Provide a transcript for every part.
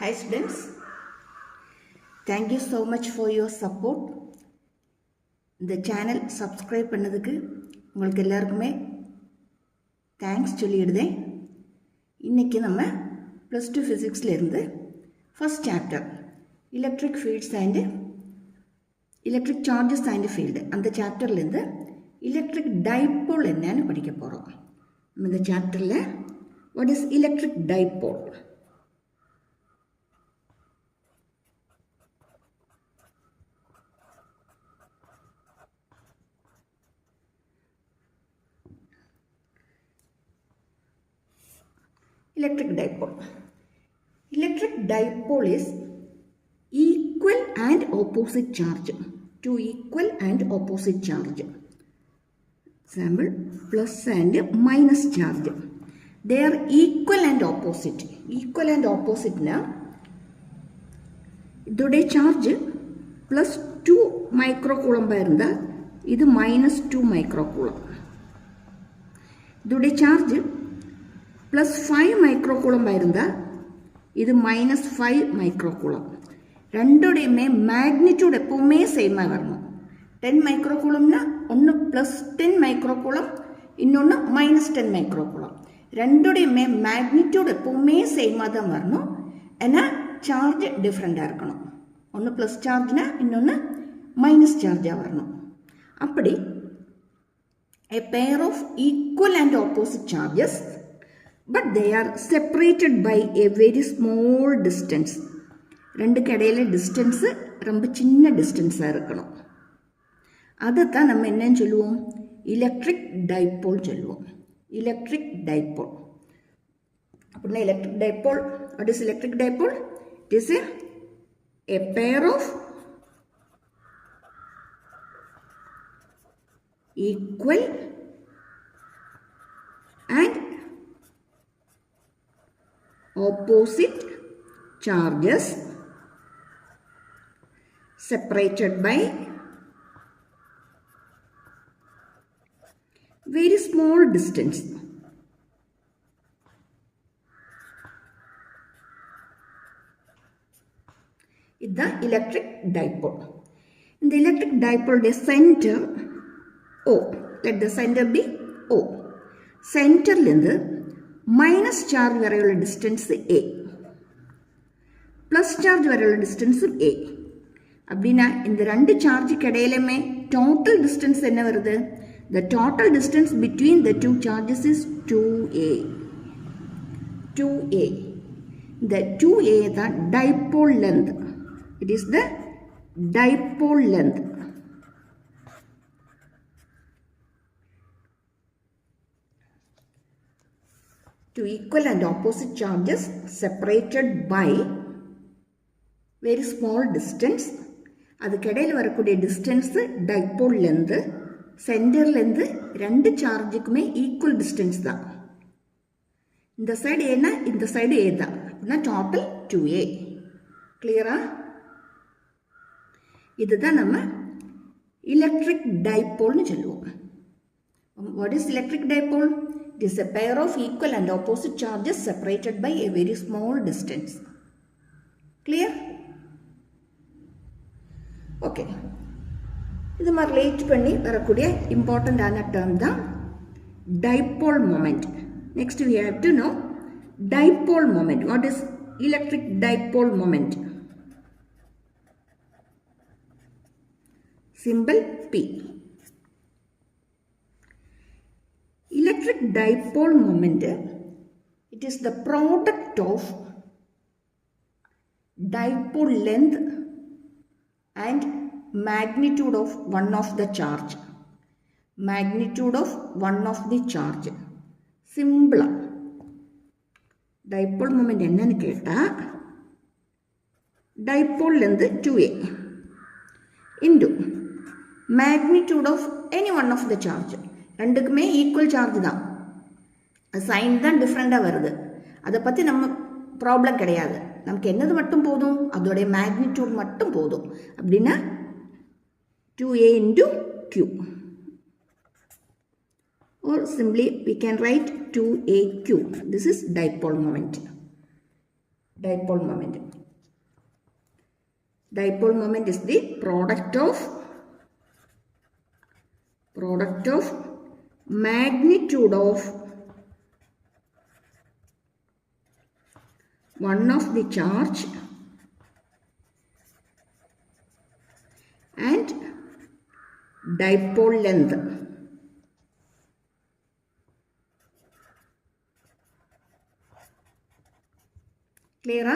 Hi students, thank you so much for your support. இந்த channel subscribe பண்ணதுக்கு உங்களுக்கு எல்லாருக்குமே தேங்க்ஸ் சொல்லிடுதேன். இன்றைக்கி நம்ம ப்ளஸ் டூ ஃபிசிக்ஸில் இருந்து first chapter electric fields and electric charges and field அந்த சாப்டர்லேருந்து எலக்ட்ரிக் டைபோல் என்னன்னு படிக்க போகிறோம். நம்ம இந்த சாப்டரில் what is electric dipole? Electric dipole. Electric dipole is equal and opposite charge. Two equal and opposite charge. Example, plus and minus charge. They are equal and opposite. Equal and opposite na. Today charge plus 2 microcoulomb irundha, idu minus 2 microcoulomb. Today charge plus 5 microcoulomb ஆயிருந்தா இது minus 5 microcoulomb. ரெண்டோடையுமே magnitude எப்பவுமே சேமாக வரணும். 10 microcoulomப்னா ஒன்று plus 10 microcoulomb, இன்னொன்று minus 10 microcoulomb. ரெண்டோடையுமே magnitude எப்பவுமே சேமாக தான் வரணும். ஏன்னா சார்ஜ் டிஃப்ரெண்ட்டாக இருக்கணும். ஒன்று ப்ளஸ் சார்ஜ்னா இன்னொன்று மைனஸ் சார்ஜாக வரணும். அப்படி a pair of equal and opposite charges, but they are separated by a very small distance. ரெண்டுக்கு இடையில டிஸ்டன்ஸ் ரொம்ப சின்ன டிஸ்டன்ஸாக இருக்கணும். அதைத்தான் நம்ம என்னன்னு சொல்லுவோம்? எலக்ட்ரிக் டைபோல் சொல்லுவோம். எலக்ட்ரிக் டைபோல் அப்படின்னா electric dipole, what is electric dipole? It is a pair of equal and opposite charges separated by very small distance. This is the electric dipole. In the electric dipole, the center O, let the center be O. Center linde minus charge വരെയുള്ള distance A, plus charge വരെയുള്ള distance A. அப்படின்னா இந்த ரெண்டு சார்ஜுக்கு இடையிலுமே total distance என்ன வருது? The total distance between the two charges is 2A. 2A. The 2A தான் dipole length. It is the dipole length. Two equal and opposite charges separated by very small distance. அதுக்கு இடையில் வரக்கூடிய distance dipole length. சென்டர்லேருந்து ரெண்டு சார்ஜுக்குமே equal distance தான். இந்த side ஏன்னா இந்த சைடு ஏ தான். அப்படின்னா டோட்டல் 2A. கிளியரா? இதுதான் நம்ம எலக்ட்ரிக் டைபோல்னு சொல்லுவோம். What is electric dipole? It is a pair of equal and opposite charges separated by a very small distance. Clear? Okay. இது மாதிரி ரிலேட் பண்ணி வரக்கூடிய இம்பார்ட்டண்ட் ஆன டேர்ம் தான் dipole moment. Next we have to know dipole moment. What is electric dipole moment? Symbol P. Electric dipole moment, it is the product of dipole length and magnitude of one of the charge. Magnitude of one of the charge. Simple. Dipole moment என்னன்னு கேட்டா dipole length 2A into magnitude of any one of the charge. ரெண்டுக்குமே equal charge தான். Sign தான் டிஃப்ரெண்ட்டாக வருது. அதை பற்றி நம்ம ப்ராப்ளம் கிடையாது. நமக்கு என்னது மட்டும் போதும்? அதோடைய மேக்னிடியூட் மட்டும் போதும். அப்படின்னா 2A into Q. Or simply we can write 2AQ. This is dipole moment. dipole moment. Dipole moment is the product of magnitude of one of the charge and dipole length. Clear?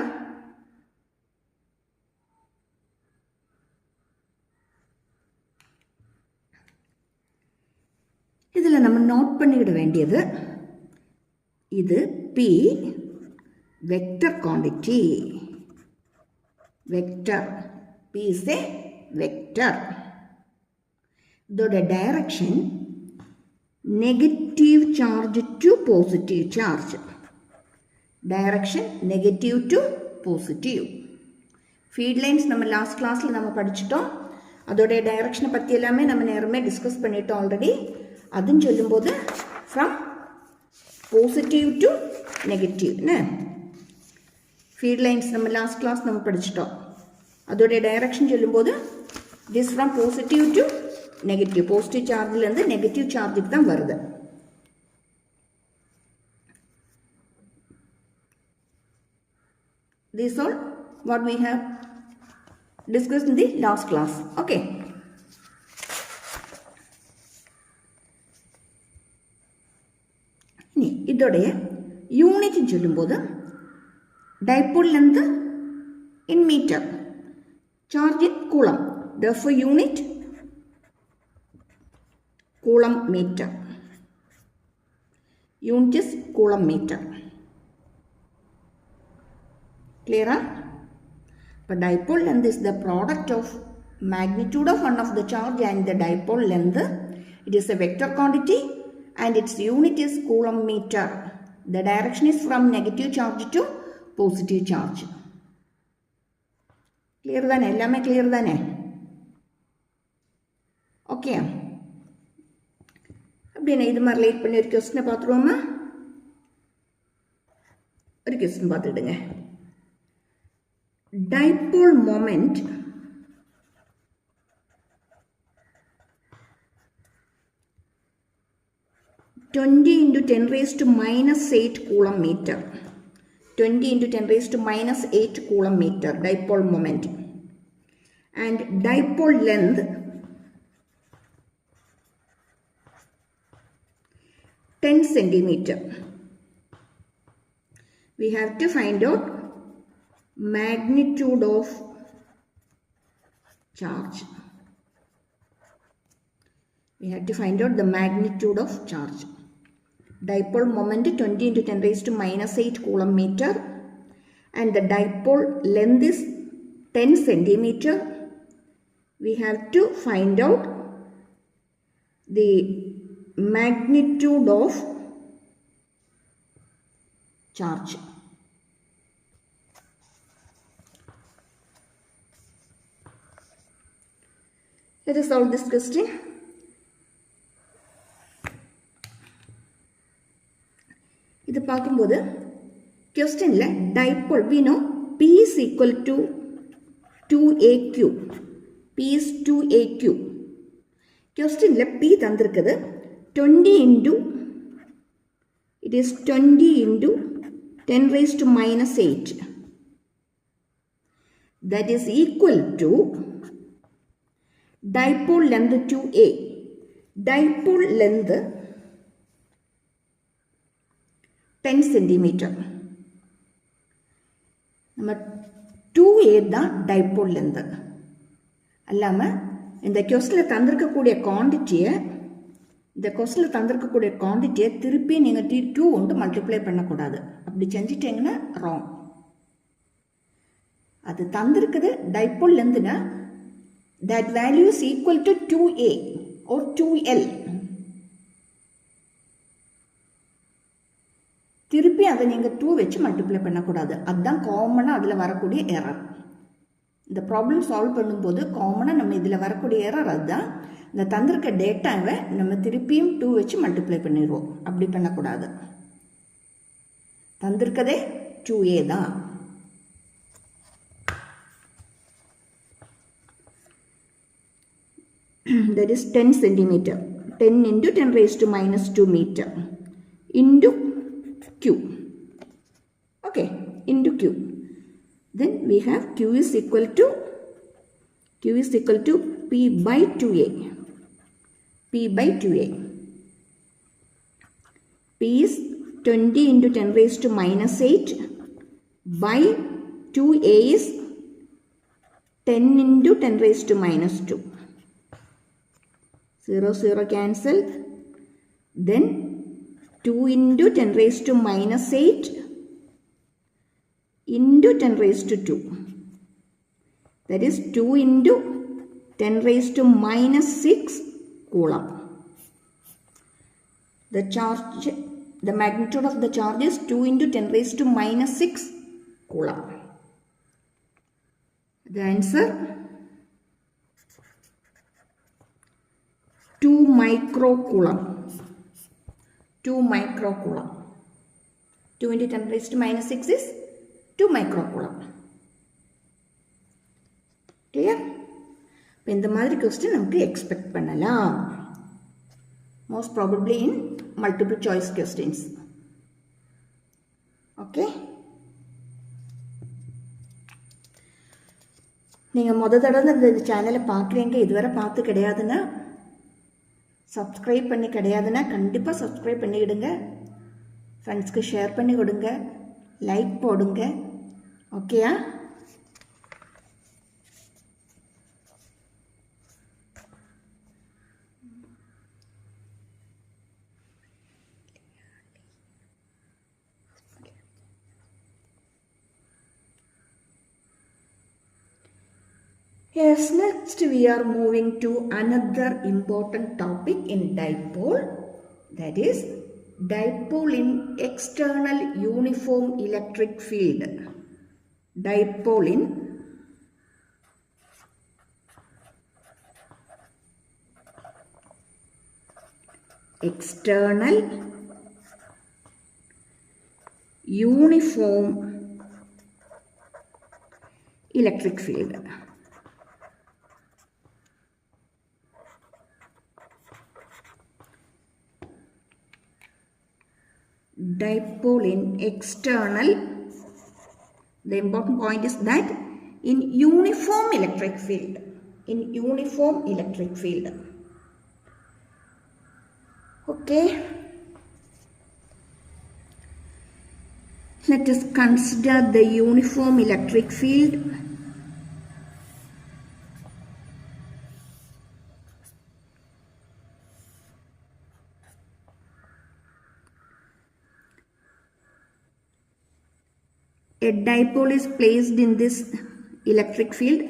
இதில் நம்ம note பண்ணிவிட வேண்டியது இது P vector quantity. Vector. P is a vector. The direction negative charge to positive charge. Direction negative to positive. Feed lines நம்ம last classல நம்ம படிச்சிட்டோம். அதோட direction பத்தி எல்லாமே நம்ம நேரமே டிஸ்கஸ் பண்ணிட்டோம் ஆல்ரெடி. அதுன்னு சொல்லும்போது from positive to negative. Feed lines நம்ம last class நம்ம படிச்சிட்டோம். அதோட direction சொல்லும்போது this from positive to negative. Positive chargeல இருந்து negative chargeக்கு தான் வருது. This all what we have discussed in the last class. Okay. இதோடைய யூனிட் சொல்லும்போது dipole length in meter, charge in coulomb. Therefore, unit coulomb meter. Unit is coulomb meter. Clear? But dipole length is the product of magnitude of one of the charge and the dipole length. It is a vector quantity and its unit is coulomb meter. The direction is from negative charge to positive charge. Clear தானே? எல்லாமே clear தானே? Okay. அப்படியே இது மாதிரி relate பண்ணி ஒரு question பார்த்துருவோமா? ஒரு question பார்த்துடுங்க. Dipole moment (20 into 10 raised to minus 8 coulomb meter). 20 into 10 raised to minus 8 coulomb meter dipole moment. And dipole length centimeter. We have to find out magnitude of charge. We have to find out the magnitude of charge. Dipole moment 20 into 10 raised to minus 8 coulomb meter and the dipole length is 10 centimeter. We have to find out the magnitude of charge. Let us solve this question. இது பார்க்கும்போது क्वेश्चनல dipole we know P is equal to 2AQ. P is 2AQ. क्वेश्चनல P தந்திருக்குது 20 into it is 20 into 10 raised to minus 8. That is equal to dipole length 2A. Dipole length 10 centimeter. நம்ம 2A தான் dipole length. அல்லாமல் இந்த கொஸ்டினில் தந்திருக்கக்கூடிய குவான்டிட்டியை திருப்பி நீங்கள் 2 கொண்டு multiply பண்ணக்கூடாது. அப்படி செஞ்சிட்டிங்கன்னா ராங். அது தந்திருக்குது dipole lengthனா that value is equal to 2A or 2L. திருப்பி அதை நீங்கள் 2 வச்சு மல்டிப்ளை பண்ணக்கூடாது. அதுதான் காமனாக அதில் வரக்கூடிய எரர். இந்த ப்ராப்ளம் சால்வ் பண்ணும்போது காமனாக நம்ம இதில் வரக்கூடிய எரர் அதுதான். இந்த தந்திருக்க டேட்டாவை நம்ம திருப்பியும் 2 வச்சு மல்டிப்ளை பண்ணிடுவோம். அப்படி பண்ணக்கூடாது. தந்திருக்கதே 2A தான். that is 10 centimeter, 10 into 10 raised to minus 2 meter into Q. Okay, into Q. Then we have Q is equal to P by 2A. P by 2A. P is 20 into 10 raised to minus 8 by 2A is 10 into 10 raised to minus 2. 0, 0 cancel. Then 2 into 10 raised to minus 8 into 10 raised to 2. That is 2 into 10 raised to minus 6 coulomb. The magnitude of the charge is 2 into 10 raised to minus 6 coulomb. The answer 2 microcoulomb. 2 microcoulomb. 2 into 10 raised to minus 6 is 2 microcoulomb. Clear? In the மாதிரி question நமக்கு expect பண்ணலாம். Most probably in multiple choice questions. Okay? நீங்கள் தடவை இந்த சேனலை பார்க்குறீங்க, இதுவரை பார்த்து கிடையாதுன்னா சப்ஸ்கிரைப் பண்ணி கிடையாதுன்னா கண்டிப்பாக சப்ஸ்கிரைப் பண்ணிவிடுங்க. ஃப்ரெண்ட்ஸ்க்கு ஷேர் பண்ணி கொடுங்க, லைக் போடுங்க. ஓகேயா? Yes, next we are moving to another important topic in dipole, that is dipole in external uniform electric field. Dipole in external uniform electric field. Dipole in external, the important point is that in uniform electric field. In uniform electric field. Okay. Let us consider the uniform electric field. A dipole is placed in this electric field.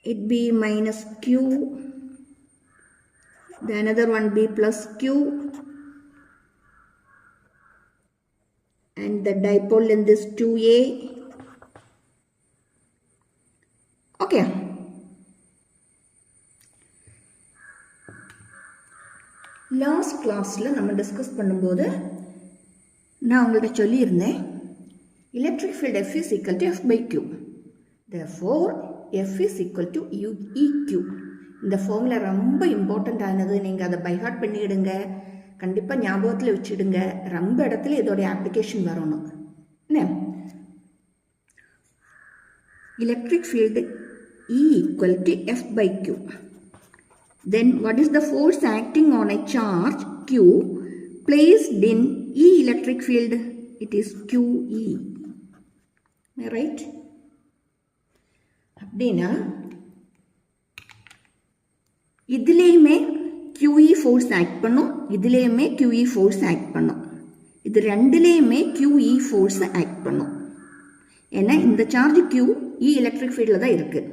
It be minus Q, the another one be plus Q, and the dipole in this 2A. Okay. Last கிளாஸில் நம்ம discuss பண்ணும்போது நான் உங்கள்கிட்ட சொல்லியிருந்தேன் electric field F is equal to F by Q. Therefore, F is equal to EQ. இந்த formula ரொம்ப important ஆனது. நீங்கள் அதை பைஹார்ட் பண்ணிவிடுங்க, கண்டிப்பாக ஞாபகத்தில் வச்சுடுங்க. ரொம்ப இடத்துல இதோடைய அப்ளிகேஷன் வரணும். என்ன electric field E equal to F by Q. Then what is the force acting on a charge Q placed in E electric field? It is QE. Am I right? அப்படின்னா இதுலேயுமே QE ஃபோர்ஸ் ஆக்ட் பண்ணும், இதுலேயுமே QE force act பண்ணும். இது ரெண்டுலேயுமே QE force act பண்ணும். ஏன்னா இந்த சார்ஜ் Q E எலக்ட்ரிக் ஃபீல்டில் தான் இருக்குது,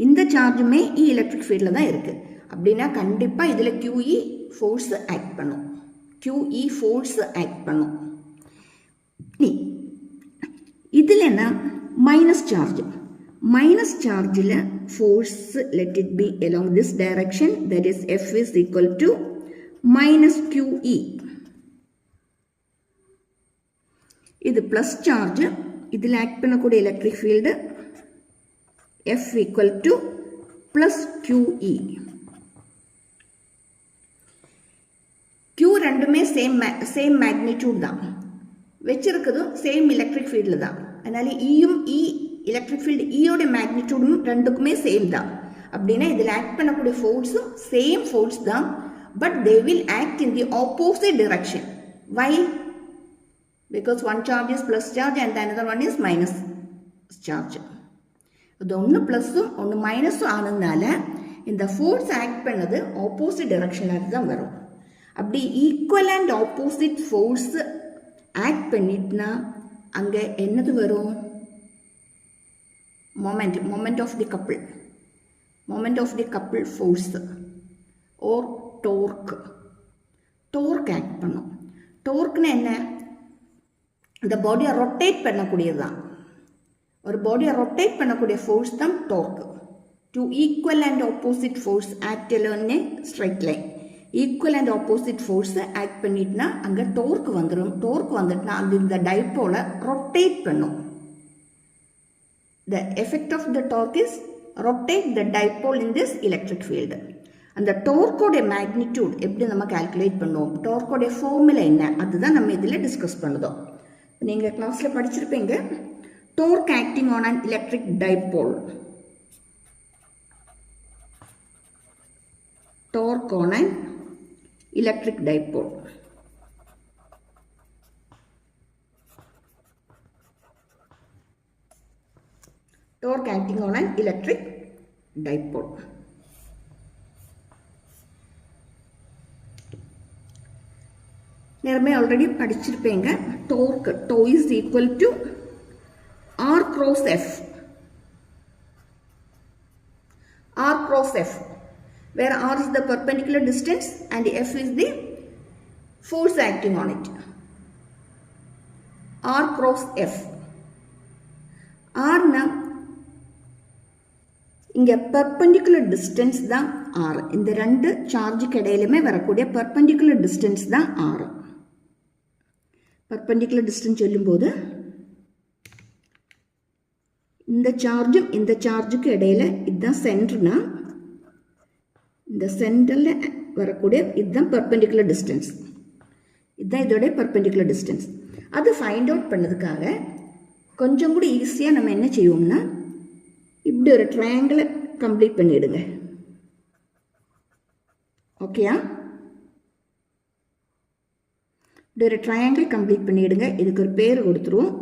இந்த சார்ஜுமே E எலக்ட்ரிக் ஃபீல்டில் தான் இருக்குது. அப்படின்னா கண்டிப்பாக இதில் QE ஃபோர்ஸ் ஆக்ட் பண்ணும், QE ஃபோர்ஸ் ஆக்ட் பண்ணும். இதில் என்ன மைனஸ் சார்ஜ், மைனஸ் சார்ஜில் force let it be along this direction, that is F is equal to minus QE. இது ப்ளஸ் சார்ஜ், இதில் ஆக்ட் பண்ணக்கூடிய electric field F equal to plus QE. Q ரெண்டுமே same magnitude தான், வச்சிருக்கிறதும் same electric ஃபீல்டில் தான். அதனால ஈயும் எலக்ட்ரிக் ஃபீல்டு ஈயோட மேக்னிடியூடும் ரெண்டுக்குமே சேம் தான். அப்படின்னா இதில் ஆக்ட் பண்ணக்கூடிய ஃபோர்ஸும் சேம் ஃபோர்ஸ் தான், but they will act in the opposite direction. Why? Because one charge is plus charge and the another one is minus charge. இது ஒன்று ப்ளஸ்ஸும் ஒன்று மைனஸும் ஆனதுனால இந்த ஃபோர்ஸ் ஆக்ட் பண்ணது ஆப்போசிட் டிரெக்ஷனாக தான் வரும். அப்படி equal and opposite force act பண்ணிட்டுனா அங்கே என்னது வரும்? Moment of the couple force or torque act பண்ணும். டோர்க்னு என்ன? இந்த பாடியை ரொட்டேட் பண்ணக்கூடியது தான். ஒரு பாடியை ரொட்டேட் பண்ணக்கூடிய ஃபோர்ஸ் தான் torque. Two equal and opposite force act எல்லோன்னே straight line. Equal and opposite ஃபோர்ஸை ஆக்ட் பண்ணிட்டுனா அங்கே டோர்க் வந்துடும். டோர்க் வந்துட்டுனா அது இந்த டைப்போலை ரொட்டேட் பண்ணும். The effect of the torque is rotate the dipole in this electric field. அந்த டோர்க்கோடைய மேக்னிடியூட் எப்படி நம்ம கால்குலேட் பண்ணுவோம்? டோர்க்கோடைய ஃபார்முலா என்ன? அதுதான் நம்ம இதில் டிஸ்கஸ் பண்ணுதோம். நீங்கள் கிளாஸில் படிச்சிருப்பீங்க. Torque acting on an electric dipole. Torque on an electric dipole. Torque acting on an electric dipole. நேரமே ஆல்ரெடி படிச்சிருப்பீங்க. Torque, tau is equal to R cross F. R cross F, where R is the perpendicular distance and F is the force acting on it. R cross F. R na இங்க perpendicular distance தான் R. இந்த ரெண்டு சார்ஜுக்கு இடையிலுமே வரக்கூடிய perpendicular distance தான் R. perpendicular distance சொல்லும்போது இந்த சார்ஜும் இந்த சார்ஜுக்கு இடையில இதுதான் சென்டர்னா, இந்த சென்டரில் வரக்கூடிய இதுதான் பெர்பெண்டிகுலர் டிஸ்டன்ஸ். இதுதான் இதோடைய பெர்பெண்டிகுலர் டிஸ்டன்ஸ். அது ஃபைண்ட் அவுட் பண்ணதுக்காக கொஞ்சம் கூட ஈஸியாக நம்ம என்ன செய்வோம்னா, இப்படி ஒரு ட்ரையாங்கிளை கம்ப்ளீட் பண்ணிவிடுங்க. ஓகேயா? இப்படி ஒரு ட்ரையாங்கிள் கம்ப்ளீட் பண்ணிவிடுங்க. இதுக்கு ஒரு பேர் கொடுத்துருவோம்.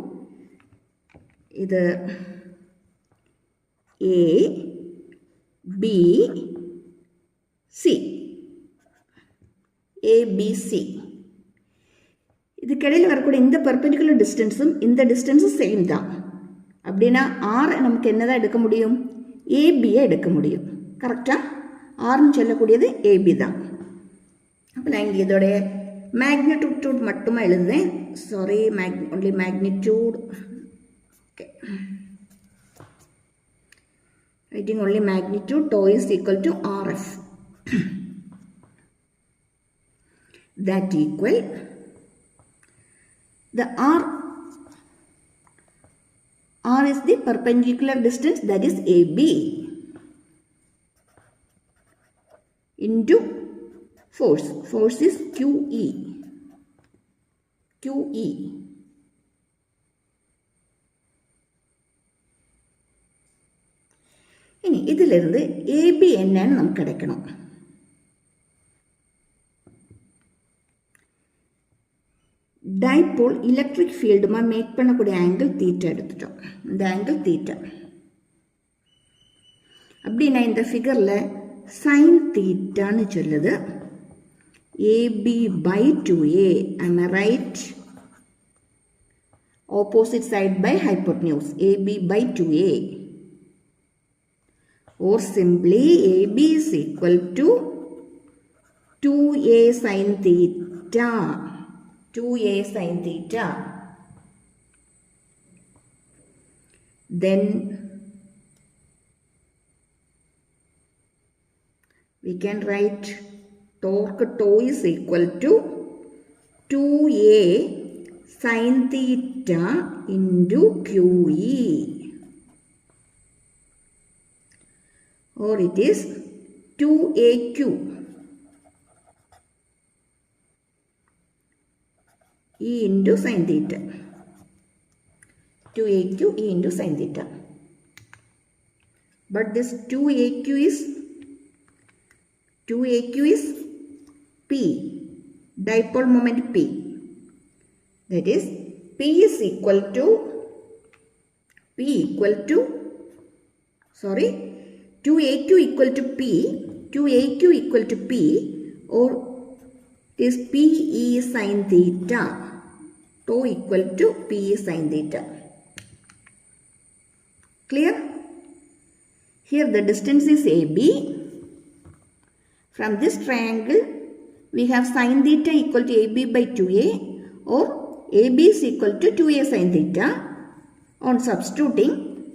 இது A, B, C. A, B, C. இதுக்கிடையில் வரக்கூடிய இந்த பர்பெண்டிகுலர் டிஸ்டன்ஸும் இந்த டிஸ்டன்ஸும் சேம் தான். அப்படின்னா R நமக்கு என்னதான் எடுக்க முடியும்? ஏபியை எடுக்க முடியும். கரெக்டாக? ஆர்னு சொல்லக்கூடியது ஏபி தான். அப்போ நான் இங்கே இதோடைய மேக்னிடியூட் மட்டுமா எழுதுவேன். Sorry, only magnitude. Okay, writing only magnitude. Tau is equal to RF. That equal the R is the perpendicular distance, that is AB, into force. Force is QE. இனி இதிலிருந்து ஏபி என்னன்னு நமக்கு கிடைக்கணும். டைபோல் எலக்ட்ரிக் ஃபீல்டுமா மேக் பண்ணக்கூடிய angle theta எடுத்துட்டோம். இந்த angle theta. அப்படின்னா இந்த ஃபிகரில் சைன் தீட்டான்னு சொல்லுது. A B by 2A. am I right? Opposite side by hypotenuse. AB by 2A. Or simply AB is equal to 2A sin theta. 2A sin theta. Then we can write torque tau is equal to 2A sin theta into QE, or it is 2AQ E into sin theta. 2AQ E into sin theta. But this 2AQ is P, dipole moment P. That is P is equal to 2AQ equal to P, 2AQ equal to P, or is PE sin theta, tau equal to PE sin theta. Clear? Here the distance is AB. From this triangle, we have sin theta equal to AB by 2A, or AB is equal to 2A sin theta. On substituting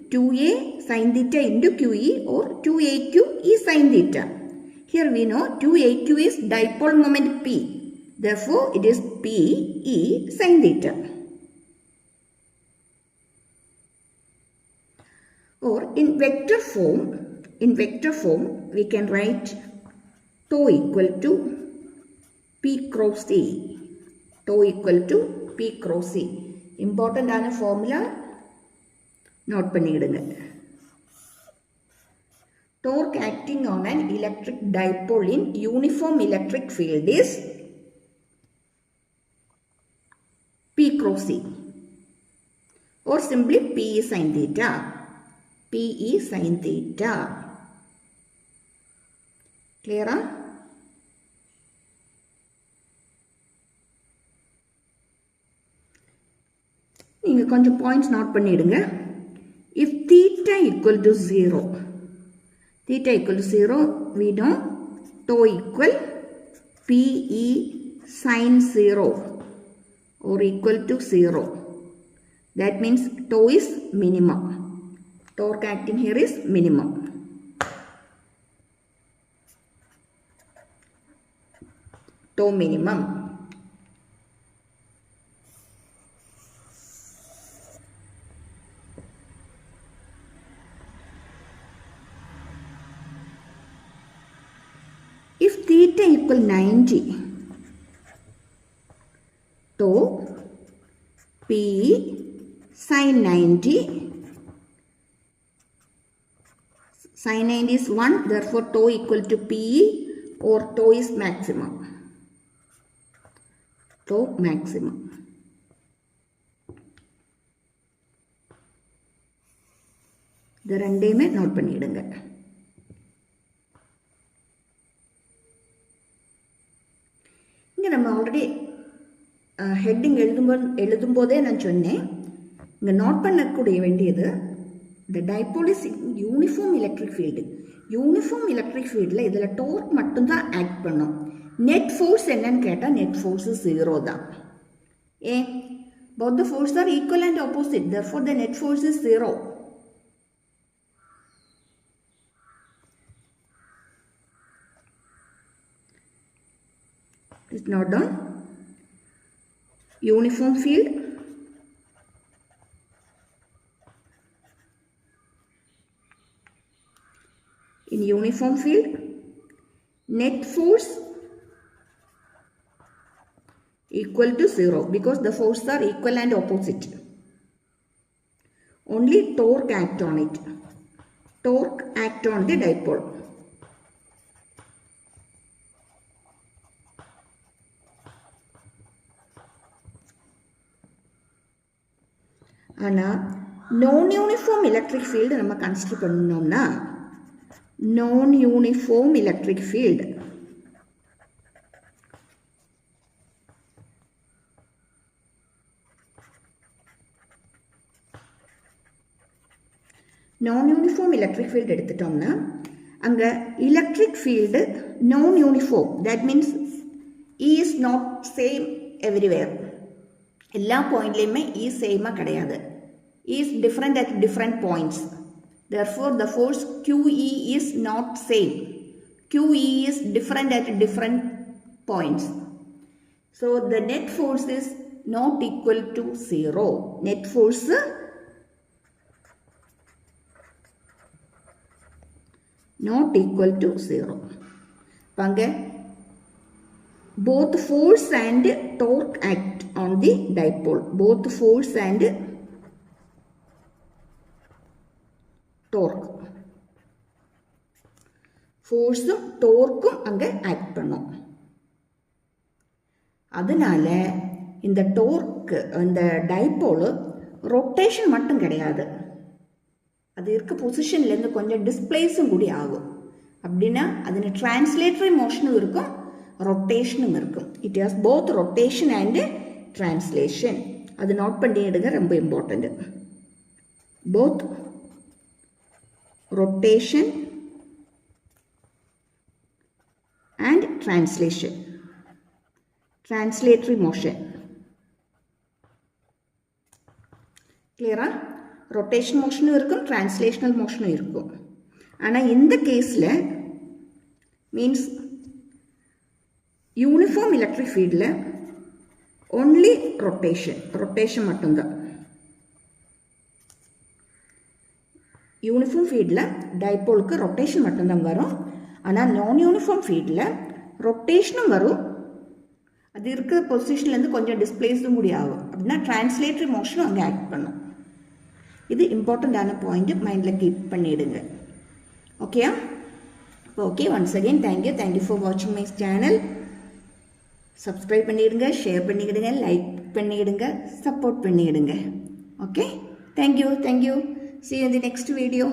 2A sin theta into QE, or 2AQ is sin theta. Here we know 2AQ is dipole moment P. Therefore, it is PE sin theta. Or in vector form, we can write tau equal to P cross E. Tau equal to P cross E. Important ആണ് formula. Note பண்ணிடுங்க. Torque acting on an electric dipole in uniform electric field is P cross E, or simply PE sin theta. PE sin theta. Clear? நீங்கள் கொஞ்சம் points note பண்ணிடுங்க. If theta equal to 0, we know tau equal PE sin 0 or equal to 0. That means tau is minimum. Torque acting here is minimum. Tau minimum. If theta equal 90, tau PE sin 90. Sin 90 is 1, therefore tau equal to PE, or tau is maximum. Tau maximum. இது ரெண்டையுமே note பண்ணிடுங்க. இங்கே நம்ம already heading எழுதும்போதே நான் சொன்னேன், இங்கே note பண்ணக்கூடிய வேண்டியது the dipole is uniform electric field. Uniform electric fieldல இதில் torque மட்டும்தான் ஆக்ட் பண்ணும். net force என்னன்னு கேட்டால் net force 0 தான். both the forces are equal and opposite, therefore the net force is 0. It's not down. Uniform field. In uniform field, net force equal to 0 because the forces are equal and opposite. Only torque act on it. Torque act on the dipole. ஆனால் non-uniform electric field நம்ம consider பண்ணோம்னா non-uniform electric field எடுத்துட்டோம்னா அங்கே electric field non-uniform, that means E is not same everywhere. எல்லா பாயிண்ட்லையுமே E சேமாக கிடையாது. E is different at different points. Therefore, the force QE is not same. QE is different at different points. So, the net force is not equal to 0. Net force not equal to 0. Pange both force and torque act on the dipole. Both force and torque. ഫോഴ്സും ടോർക്കും அங்கே act பண்ணும். அதனால இந்த torque இந்த dipole rotation மட்டும் கிடையாது, அது இருக்க பொசிஷன்லேருந்து கொஞ்சம் டிஸ்பிளேஸும் கூடி ஆகும். அப்படின்னா அதில் டிரான்ஸ்லேட்டரி மோஷனும் இருக்கும், ரொட்டேஷனும் இருக்கும். It has both rotation and translation. அது நோட் பண்ணிடுங்க, ரொம்ப important. Both rotation and translation, translatory motion. Clear? Rotation motion இருக்கும், translational motion இருக்கும். ஆனால் இந்த கேஸில் மீன்ஸ் யூனிஃபார்ம் எலக்ட்ரிக் ஃபீல்டில் ஒன்லி ரொட்டேஷன் மட்டும்தான். யூனிஃபார்ம் ஃபீல்டில் டைப்போலுக்கு ரொட்டேஷன் மட்டும்தான் வரும். ஆனால் நான் யூனிஃபார்ம் ஃபீல்டில் ரொட்டேஷனும் வரும், அது இருக்கிற பொசிஷன்லேருந்து கொஞ்சம் டிஸ்பிளேஸும் கூடி ஆகும். அப்படின்னா டிரான்ஸ்லேட்டரி மோஷனும் அங்கே ஆக்ட் பண்ணும். இது இம்பார்ட்டண்ட்டான பாயிண்ட், மைண்டில் கீப் பண்ணிவிடுங்க. ஓகேயா? Okay, once again thank you for வாட்சிங் மை சேனல். சப்ஸ்கிரைப் பண்ணிவிடுங்க, ஷேர் பண்ணிக்கிடுங்க, லைக் பண்ணிக்கிடுங்க, சப்போர்ட் பண்ணிக்கிடுங்க. Okay, thank you. See you in the next video.